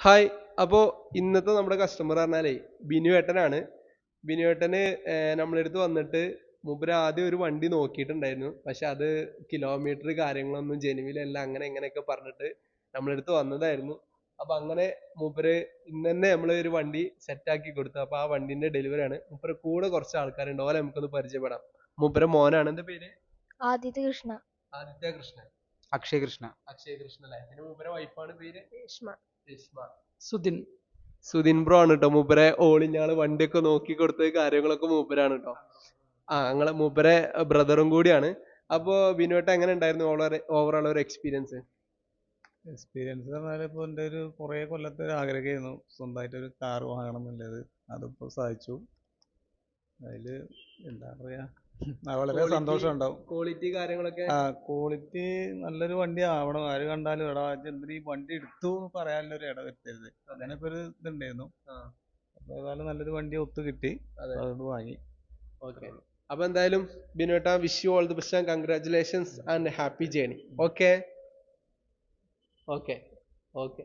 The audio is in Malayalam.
ഹായ്. അപ്പോ ഇന്നത്തെ നമ്മുടെ കസ്റ്റമർ പറഞ്ഞാലേ ബിനുവേട്ടനാണ്. ബിനുവേട്ടന് നമ്മളടുത്ത് വന്നിട്ട് മൂപ്പര് ആദ്യം ഒരു വണ്ടി നോക്കിയിട്ടുണ്ടായിരുന്നു. പക്ഷെ അത് കിലോമീറ്റർ കാര്യങ്ങളൊന്നും ജെനുവിലല്ല അങ്ങനെ ഇങ്ങനെയൊക്കെ പറഞ്ഞിട്ട് നമ്മളടുത്ത് വന്നതായിരുന്നു. അപ്പൊ അങ്ങനെ മൂപ്പര് ഇന്ന് തന്നെ നമ്മള് ഒരു വണ്ടി സെറ്റ് ആക്കി കൊടുത്തു. അപ്പൊ ആ വണ്ടിന്റെ ഡെലിവറി ആണ്. മൂപ്പര് കൂടെ കുറച്ച് ആൾക്കാരുണ്ട്. ഓലെ നമുക്കൊന്ന് പരിചയപ്പെടാം. മൂപ്പര് മോനാണ്. എന്താ പേര്? ആദിത്യ കൃഷ്ണ. ആദിത്യ കൃഷ്ണൻ. അക്ഷയ് കൃഷ്ണ. അക്ഷയ് കൃഷ്ണൻ അല്ലേ? പിന്നെ മൂപ്പരെ വൈഫാണ് പേര് രേഷ്മ. രശ്മ. സുധിൻ. സുധിൻ ബ്രോ ആണ് കേട്ടോ മൂപ്പരെ ഓളിഞ്ഞാള് വണ്ടിയൊക്കെ നോക്കി കൊടുത്ത് കാര്യങ്ങളൊക്കെ മൂപ്പരാണ് കേട്ടോ. ആ ഞങ്ങളെ മൂപ്പരെ ബ്രദറും കൂടിയാണ്. അപ്പൊ ബിനുവേട്ട എങ്ങനെ ഉണ്ടായിരുന്നു ഓവറോൾ ഒരു എക്സ്പീരിയൻസ്? എക്സ്പീരിയൻസ് പറഞ്ഞാൽ ഇപ്പോൾ എൻ്റെ ഒരു കുറേ കൊല്ലത്തെ ഒരു ആഗ്രഹമായിരുന്നു സ്വന്തമായിട്ട് ഒരു കാർ വാങ്ങണം എന്നുള്ളത്. അതിപ്പോൾ സാധിച്ചു. അതിൽ എന്താ പറയുക, വളരെ സന്തോഷം ഉണ്ടാവും. ക്വാളിറ്റി കാര്യങ്ങളൊക്കെ ആ, ക്വാളിറ്റി നല്ലൊരു വണ്ടി ആവണം. ആര് കണ്ടാലും എടാ എന്തിനീ വണ്ടി എടുത്തു എന്ന് പറയാനുള്ളൊരു ഇട വരുത്തരുത്. അങ്ങനെയൊക്കെ ഒരു ഇതുണ്ടായിരുന്നു. ആ, അപ്പോൾ ഏതായാലും നല്ലൊരു വണ്ടി ഒത്തു കിട്ടി. അതെ. അതുകൊണ്ട് വാങ്ങി. ഓക്കെ. അപ്പൊ എന്തായാലും ബിനുവേട്ട wish you all the best and congratulations and happy journey. Okay okay okay.